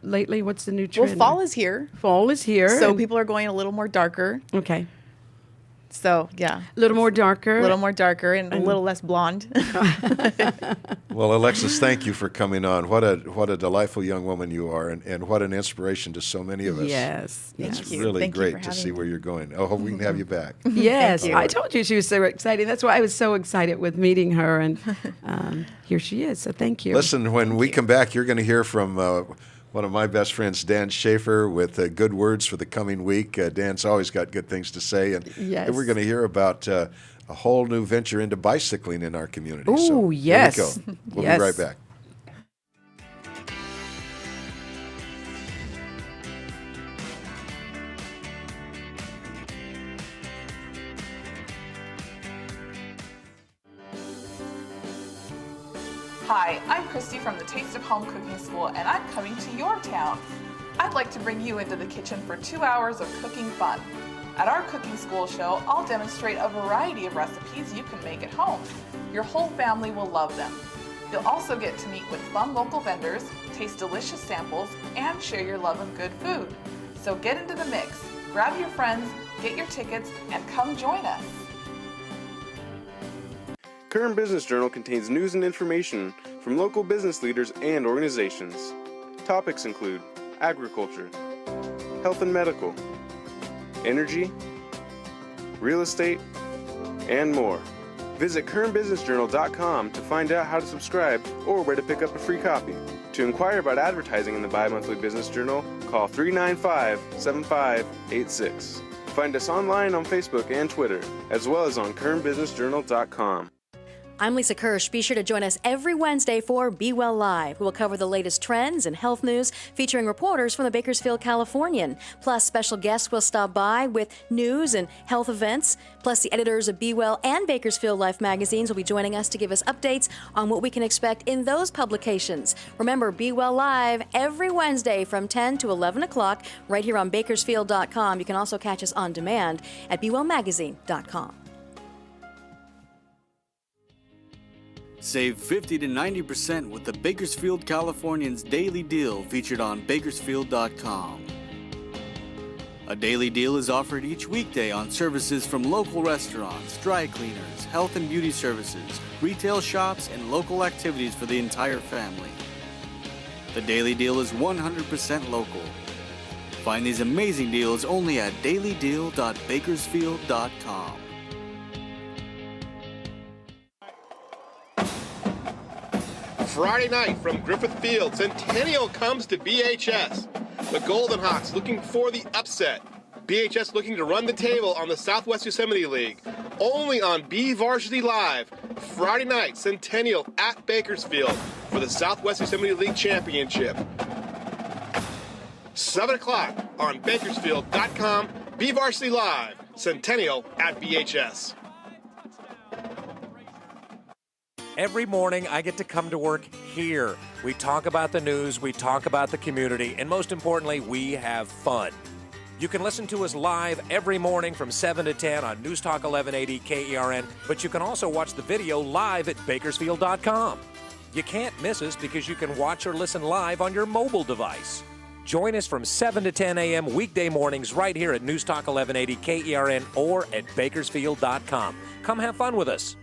lately? What's the new Well, trend? fall is here. Fall is here. So and- people are going a little more darker. okay, So, yeah. a little more darker. A little more darker and a little less blonde. Well, Alexis, thank you for coming on. What a delightful young woman you are, and what an inspiration to so many of us. Yes. It's Thank you. really Thank you great for to having see me. where you're going. I hope we can have you back. Yes, you. I told you she was so exciting. That's why I was so excited with meeting her, and here she is. So thank you. Listen, when we come back, you're going to hear from one of my best friends, Dan Schaefer, with good words for the coming week. Dan's always got good things to say, and Yes. we're going to hear about a whole new venture into bicycling in our community. Ooh, so here yes. we go. We'll Yes. be right back. Hi, I'm Christy from the Taste of Home Cooking School, and I'm coming to your town. I'd like to bring you into the kitchen for 2 hours of cooking fun. At our cooking school show, I'll demonstrate a variety of recipes you can make at home. Your whole family will love them. You'll also get to meet with fun local vendors, taste delicious samples, and share your love of good food. So get into the mix, grab your friends, get your tickets, and come join us. Current Business Journal contains news and information from local business leaders and organizations. Topics include agriculture, health and medical, energy, real estate, and more. Visit currentbusinessjournal.com to find out how to subscribe or where to pick up a free copy. To inquire about advertising in the Bi-Monthly Business Journal, call 395-7586. Find us online on Facebook and Twitter, as well as on currentbusinessjournal.com. I'm Lisa Kirsch. Be sure to join us every Wednesday for Be Well Live. We'll cover the latest trends and health news featuring reporters from the Bakersfield Californian. Plus, special guests will stop by with news and health events. Plus, the editors of Be Well and Bakersfield Life magazines will be joining us to give us updates on what we can expect in those publications. Remember, Be Well Live every Wednesday from 10 to 11 o'clock right here on Bakersfield.com. You can also catch us on demand at BeWellMagazine.com. Save 50 to 90% with the Bakersfield Californian's Daily Deal featured on Bakersfield.com. A daily deal is offered each weekday on services from local restaurants, dry cleaners, health and beauty services, retail shops, and local activities for the entire family. The Daily Deal is 100% local. Find these amazing deals only at dailydeal.bakersfield.com. Friday night from Griffith Field, Centennial comes to BHS. The Golden Hawks looking for the upset. BHS looking to run the table on the Southwest Yosemite League. Only on B Varsity Live. Friday night, Centennial at Bakersfield for the Southwest Yosemite League Championship. 7 o'clock on Bakersfield.com. BVarsity Live, Centennial at BHS. Every morning, I get to come to work here. We talk about the news, we talk about the community, and most importantly, we have fun. You can listen to us live every morning from 7 to 10 on News Talk 1180 KERN, but you can also watch the video live at Bakersfield.com. You can't miss us because you can watch or listen live on your mobile device. Join us from 7 to 10 a.m. weekday mornings right here at News Talk 1180 KERN or at Bakersfield.com. Come have fun with us.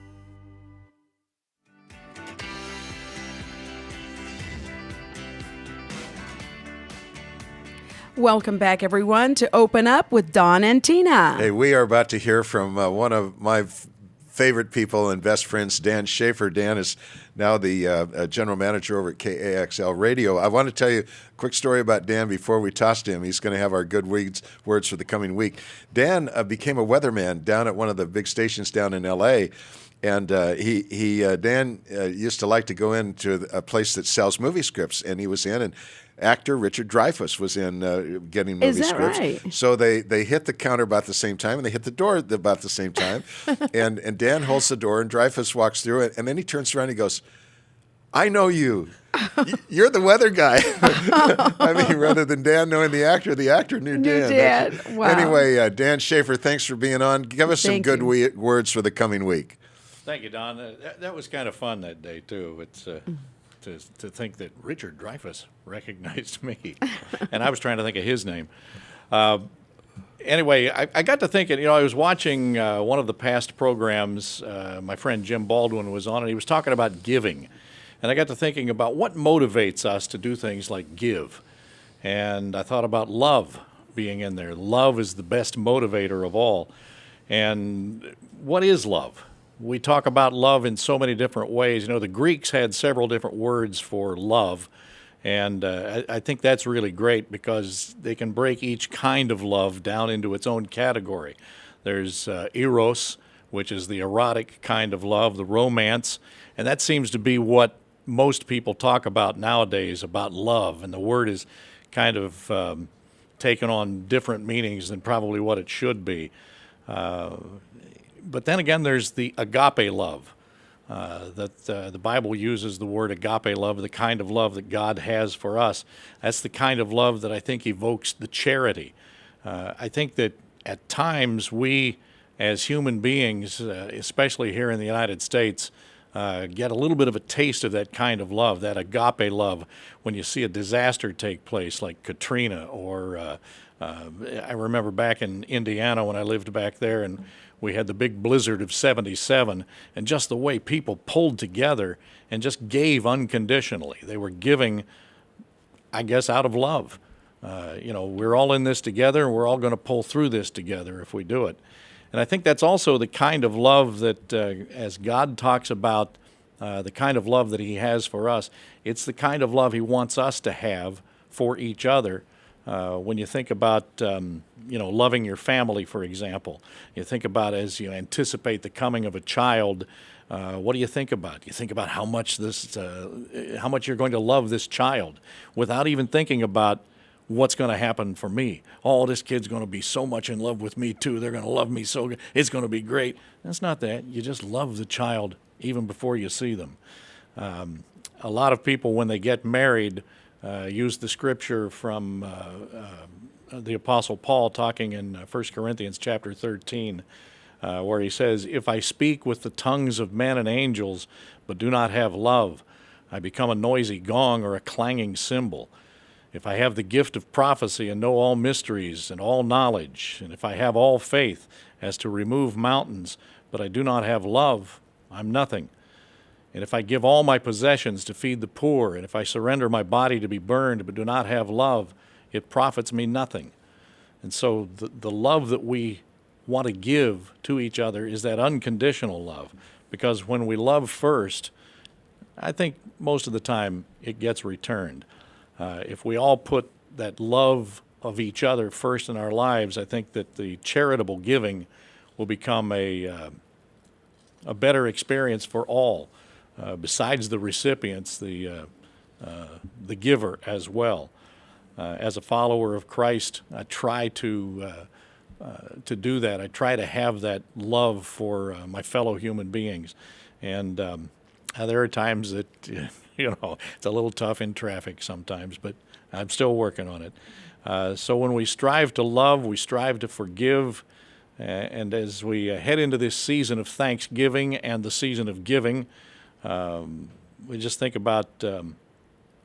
Welcome back, everyone, to Open Up with Don and Tina. Hey, we are about to hear from one of my favorite people and best friends, Dan Schaefer. Dan is now the general manager over at KAXL Radio. I want to tell you a quick story about Dan before we toss to him. He's going to have our good words for the coming week. Dan became a weatherman down at one of the big stations down in L.A., and Dan used to like to go into a place that sells movie scripts, and he was in, and actor Richard Dreyfuss was in getting movie scripts. Right? So they hit the counter about the same time, and they hit the door about the same time. and Dan holds the door, and Dreyfuss walks through it, and then he turns around and he goes, "I know you. You're the weather guy." I mean, rather than Dan knowing the actor knew Dan. Wow. Anyway, Dan Schaefer, thanks for being on. Give us some Thank good you. words for the coming week. Thank you, Don. That was kind of fun that day, too. It's to think that Richard Dreyfuss recognized me, and I was trying to think of his name. Anyway, I got to thinking, I was watching one of the past programs. My friend Jim Baldwin was on, and he was talking about giving. And I got to thinking about what motivates us to do things like give. And I thought about love being in there. Love is the best motivator of all. And what is love? We talk about love in so many different ways. The Greeks had several different words for love. And I think that's really great because they can break each kind of love down into its own category. There's eros, which is the erotic kind of love, the romance. And that seems to be what most people talk about nowadays, about love. And the word is kind of taken on different meanings than probably what it should be. But then again, there's the agape love. That the Bible uses the word agape love, the kind of love that God has for us. That's the kind of love that I think evokes the charity. I think that at times we, as human beings, especially here in the United States, get a little bit of a taste of that kind of love, that agape love, when you see a disaster take place like Katrina, or I remember back in Indiana when I lived back there, and we had the big blizzard of '77, and just the way people pulled together and just gave unconditionally. They were giving, I guess, out of love. We're all in this together, and we're all going to pull through this together if we do it. And I think that's also the kind of love that, as God talks about the kind of love that He has for us, it's the kind of love He wants us to have for each other. When you think about, loving your family, for example, you think about as you anticipate the coming of a child, what do you think about? You think about how much you're going to love this child without even thinking about what's going to happen for me. Oh, this kid's going to be so much in love with me, too. They're going to love me so good. It's going to be great. That's not that. You just love the child even before you see them. A lot of people, when they get married, use the scripture from the Apostle Paul talking in 1 Corinthians chapter 13, where he says, "If I speak with the tongues of men and angels, but do not have love, I become a noisy gong or a clanging cymbal. If I have the gift of prophecy and know all mysteries and all knowledge, and if I have all faith as to remove mountains, but I do not have love, I'm nothing. And if I give all my possessions to feed the poor, and if I surrender my body to be burned but do not have love, it profits me nothing." And so the love that we want to give to each other is that unconditional love. Because when we love first, I think most of the time it gets returned. If we all put that love of each other first in our lives, I think that the charitable giving will become a better experience for all. Besides the recipients, the giver as well. as a follower of Christ, I try to do that. I try to have that love for my fellow human beings. And there are times that, it's a little tough in traffic sometimes, but I'm still working on it. So when we strive to love, we strive to forgive. And as we head into this season of Thanksgiving and the season of giving, we just think about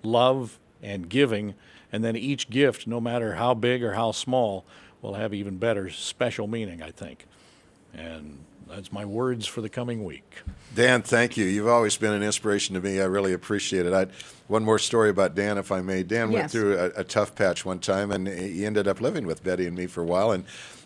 love and giving, and then each gift, no matter how big or how small, will have even better special meaning, I think. And that's my words for the coming week. Dan, thank you. You've always been an inspiration to me. I really appreciate it. One more story about Dan, if I may. Dan went through a tough patch one time, and he ended up living with Betty and me for a while.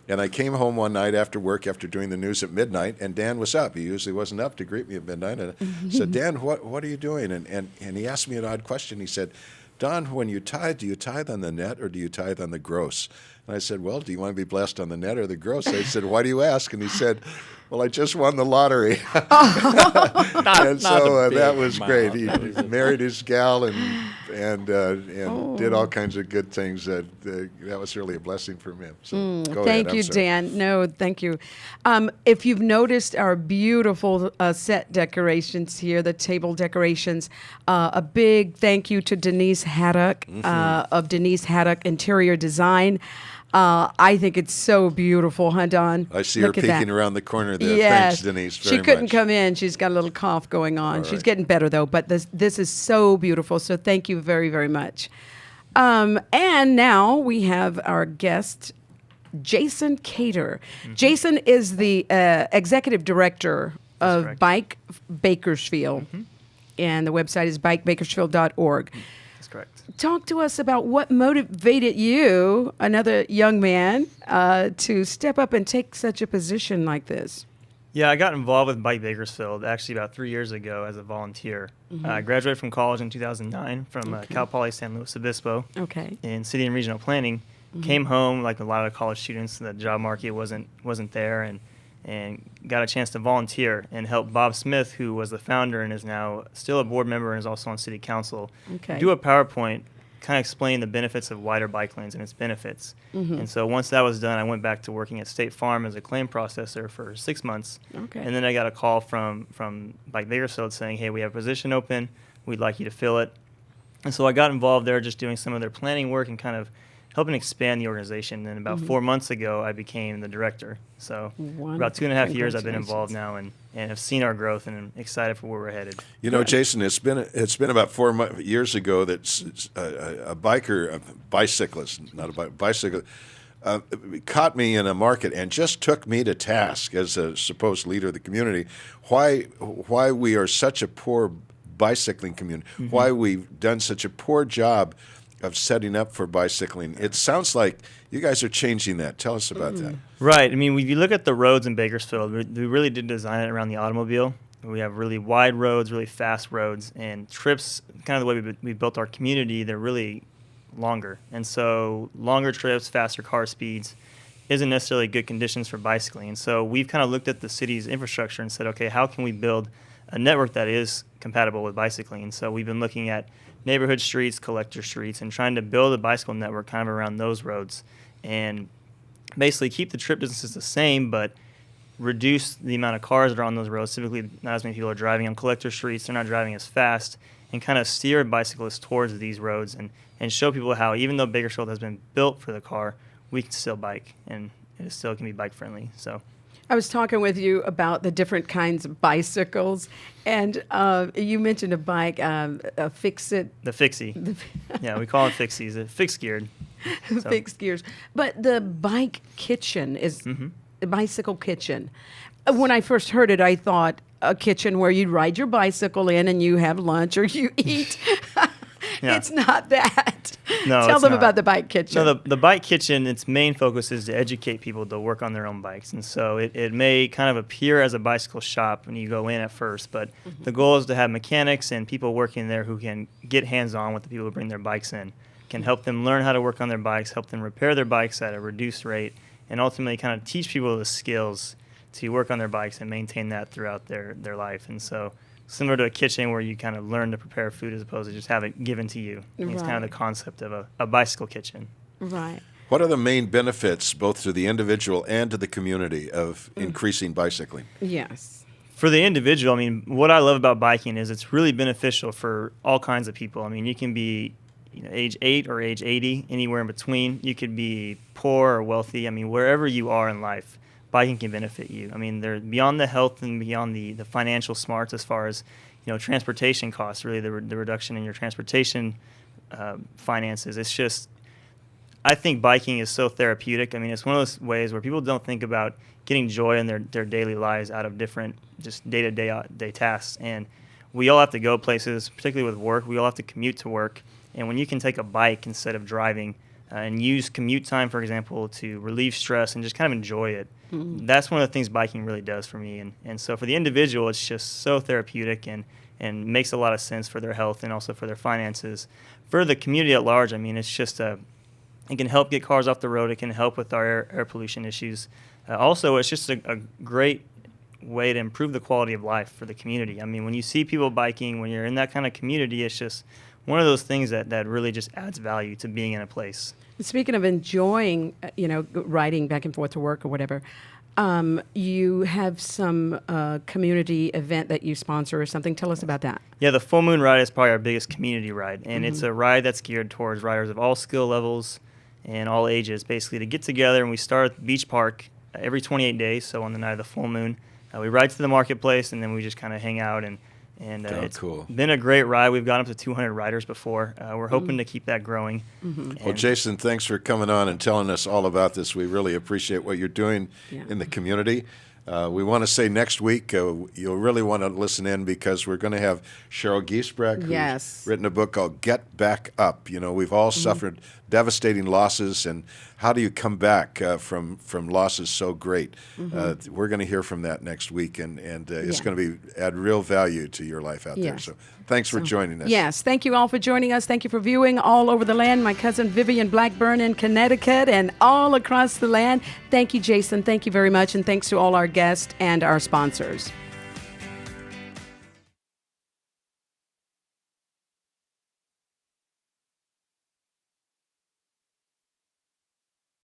And I came home one night after work, after doing the news at midnight, and Dan was up. He usually wasn't up to greet me at midnight. And I said, Dan, what are you doing? And he asked me an odd question. He said, Don, when you tithe, do you tithe on the net or do you tithe on the gross? And I said, well, do you want to be blessed on the net or the gross? I said, why do you ask? And he said, well, I just won the lottery. And so that was great. He married his gal and did all kinds of good things. That was really a blessing for him. So go thank ahead. you, Dan. No, thank you. If you've noticed our beautiful set decorations here, the table decorations, a big thank you to Denise Haddock of Denise Haddock Interior Design. I think it's so beautiful, huh, Don? I see her peeking around the corner there. Yes. Thanks, Denise, very She couldn't much. come in. She's got a little cough going on. All She's right. getting better, though. But this is so beautiful. So thank you very, very much. And now we have our guest, Jason Cater. Jason is the executive director of Bike Bakersfield. And the website is bikebakersfield.org. That's correct. Talk to us about what motivated you, another young man, to step up and take such a position like this. Yeah, I got involved with Bike Bakersfield actually about 3 years ago as a volunteer. I graduated from college in 2009 from Cal Poly San Luis Obispo in city and regional planning. Came home like a lot of college students. The job market wasn't there, and got a chance to volunteer and help Bob Smith, who was the founder and is now still a board member and is also on city council, do a PowerPoint kind of explaining the benefits of wider bike lanes and its benefits. And so once that was done, I went back to working at State Farm as a claim processor for 6 months. And then I got a call from Bike Bakersfield saying, hey, we have a position open. We'd like you to fill it. And so I got involved there just doing some of their planning work and kind of helping expand the organization. And about 4 months ago, I became the director. So about 2.5 years I've been involved now and have seen our growth and I'm excited for where we're headed. You know, Jason, it's been about 4 years ago that a bicyclist, not a bicyclist, caught me in a market and just took me to task as a supposed leader of the community. Why we are such a poor bicycling community? Why we've done such a poor job of setting up for bicycling. It sounds like you guys are changing that. Tell us about that. Right. I mean, if you look at the roads in Bakersfield, we really did design it around the automobile. We have really wide roads, really fast roads, and trips, kind of the way we built our community, they're really longer. And so longer trips, faster car speeds isn't necessarily good conditions for bicycling. And so we've kind of looked at the city's infrastructure and said, okay, how can we build a network that is compatible with bicycling? And so we've been looking at neighborhood streets, collector streets, and trying to build a bicycle network kind of around those roads and basically keep the trip distances the same, but reduce the amount of cars that are on those roads. Typically, not as many people are driving on collector streets. They're not driving as fast, and kind of steer bicyclists towards these roads and show people how, even though Bakersfield has been built for the car, we can still bike, and it still can be bike friendly. So I was talking with you about the different kinds of bicycles, and you mentioned a bike, a Fix-It. The Fixie. Yeah, we call it Fixies. Fixed geared. So. Fixed gears. But the bike kitchen is the bicycle kitchen. When I first heard it, I thought a kitchen where you ride your bicycle in and you have lunch or you eat. Yeah. It's not that. No, Tell them not. about the bike kitchen. No, the bike kitchen, its main focus is to educate people to work on their own bikes. And so it may kind of appear as a bicycle shop when you go in at first, but the goal is to have mechanics and people working there who can get hands-on with the people who bring their bikes in, can help them learn how to work on their bikes, help them repair their bikes at a reduced rate, and ultimately kind of teach people the skills to work on their bikes and maintain that throughout their life. And so similar to a kitchen where you kind of learn to prepare food as opposed to just have it given to you. I mean, it's kind of Right. the concept of a bicycle kitchen. Right. What are the main benefits, both to the individual and to the community, of increasing bicycling? Yes. For the individual, I mean, what I love about biking is it's really beneficial for all kinds of people. I mean, you can be age 8 or age 80, anywhere in between. You could be poor or wealthy. I mean, wherever you are in life, biking can benefit you. I mean, they're beyond the health and beyond the financial smarts as far as, transportation costs, really the reduction in your transportation finances. It's just, I think biking is so therapeutic. I mean, it's one of those ways where people don't think about getting joy in their daily lives out of different just day-to-day tasks. And we all have to go places, particularly with work. We all have to commute to work. And when you can take a bike instead of driving and use commute time, for example, to relieve stress and just kind of enjoy it, that's one of the things biking really does for me. And so for the individual, it's just so therapeutic and makes a lot of sense for their health and also for their finances. For the community at large, I mean, it's just it can help get cars off the road. It can help with our air pollution issues. Also, it's just a great way to improve the quality of life for the community. I mean, when you see people biking, when you're in that kind of community, it's just one of those things that really just adds value to being in a place. Speaking of enjoying, riding back and forth to work or whatever, you have some community event that you sponsor or something. Tell us about that. Yeah, the Full Moon Ride is probably our biggest community ride, and it's a ride that's geared towards riders of all skill levels and all ages, basically to get together. And we start at Beach Park every 28 days, so on the night of the full moon. We ride to the marketplace, and then we just kind of hang out, and it's cool. been a great ride. We've gotten up to 200 riders before. We're hoping to keep that growing. Well, Jason, thanks for coming on and telling us all about this. We really appreciate what you're doing in the community. We want to say next week, you'll really want to listen in because we're going to have Cheryl Giesbrecht, who's written a book called Get Back Up. We've all suffered devastating losses, and how do you come back from losses so great? We're going to hear from that next week, and it's going to add real value to your life out there. So thanks for joining us. Yes, thank you all for joining us. Thank you for viewing all over the land. My cousin Vivian Blackburn in Connecticut and all across the land. Thank you, Jason. Thank you very much, and thanks to all our guests and our sponsors.